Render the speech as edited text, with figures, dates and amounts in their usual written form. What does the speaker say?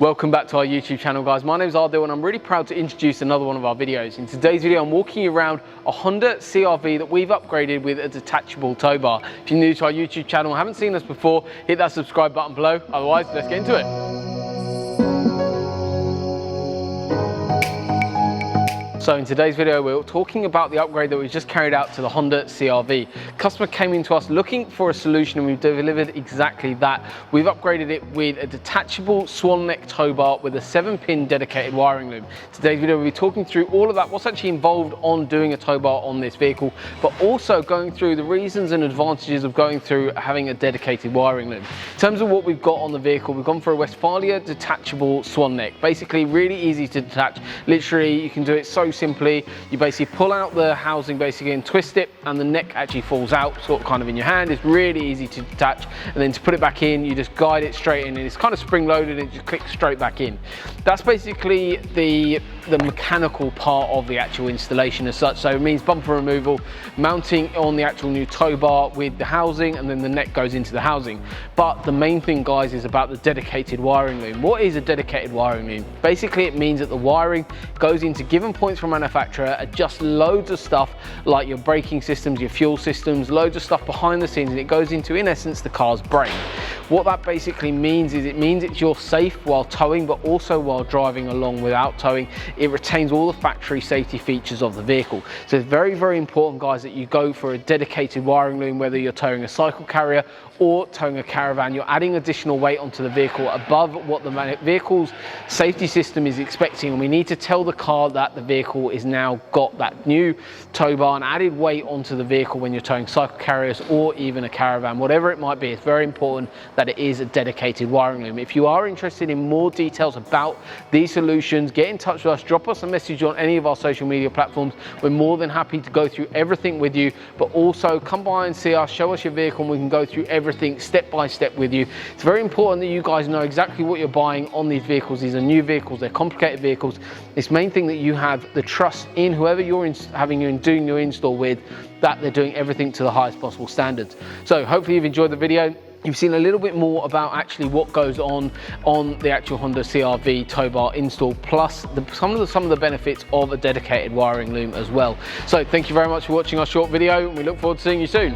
Welcome back to our YouTube channel, guys. My name is Ardil and I'm really proud to introduce another one of our videos. In today's video, I'm walking you around a Honda CRV that we've upgraded with a detachable tow bar. If you're new to our YouTube channel and haven't seen us before, hit that subscribe button below. Otherwise, let's get into it. So in today's video, we're talking about the upgrade that we just carried out to the Honda CRV. Customer came into us looking for a solution and we've delivered exactly that. We've upgraded it with a detachable swan neck tow bar with a 7-pin dedicated wiring loom. Today's video, we'll be talking through all of that, what's actually involved on doing a tow bar on this vehicle, but also going through the reasons and advantages of going through having a dedicated wiring loom. In terms of what we've got on the vehicle, we've gone for a Westfalia detachable swan neck. Basically really easy to detach. Literally, you can do it so simply. You basically pull out the housing basically and twist it, and the neck actually falls out sort of kind of in your hand. It's really easy to detach, and then to put it back in, you just guide it straight in, and it's kind of spring loaded and it just clicks straight back in. That's basically the mechanical part of the actual installation as such. So it means bumper removal, mounting on the actual new tow bar with the housing, and then the neck goes into the housing. But the main thing, guys, is about the dedicated wiring loom. What is a dedicated wiring loom? Basically, it means that the wiring goes into given points from manufacturer, adjusts loads of stuff like your braking systems, your fuel systems, loads of stuff behind the scenes, and it goes into, in essence, the car's brain. What that basically means is it means you're safe while towing, but also while driving along without towing. It retains all the factory safety features of the vehicle. So it's very, very important, guys, that you go for a dedicated wiring loom, whether you're towing a cycle carrier or towing a caravan. You're adding additional weight onto the vehicle above what the vehicle's safety system is expecting, and we need to tell the car that the vehicle is now got that new tow bar and added weight onto the vehicle when you're towing cycle carriers or even a caravan, whatever it might be. It's very important that it is a dedicated wiring loom. If you are interested in more details about these solutions, get in touch with us, drop us a message on any of our social media platforms. We're more than happy to go through everything with you, but also come by and see us, show us your vehicle, and we can go through everything step by step with you. It's very important that you guys know exactly what you're buying on these vehicles. These are new vehicles, they're complicated vehicles. It's main thing that you have the trust in whoever you're doing your install with, that they're doing everything to the highest possible standards. So hopefully you've enjoyed the video. You've seen a little bit more about actually what goes on the actual Honda CRV tow bar install, plus some of the benefits of a dedicated wiring loom as well. So thank you very much for watching our short video, and we look forward to seeing you soon.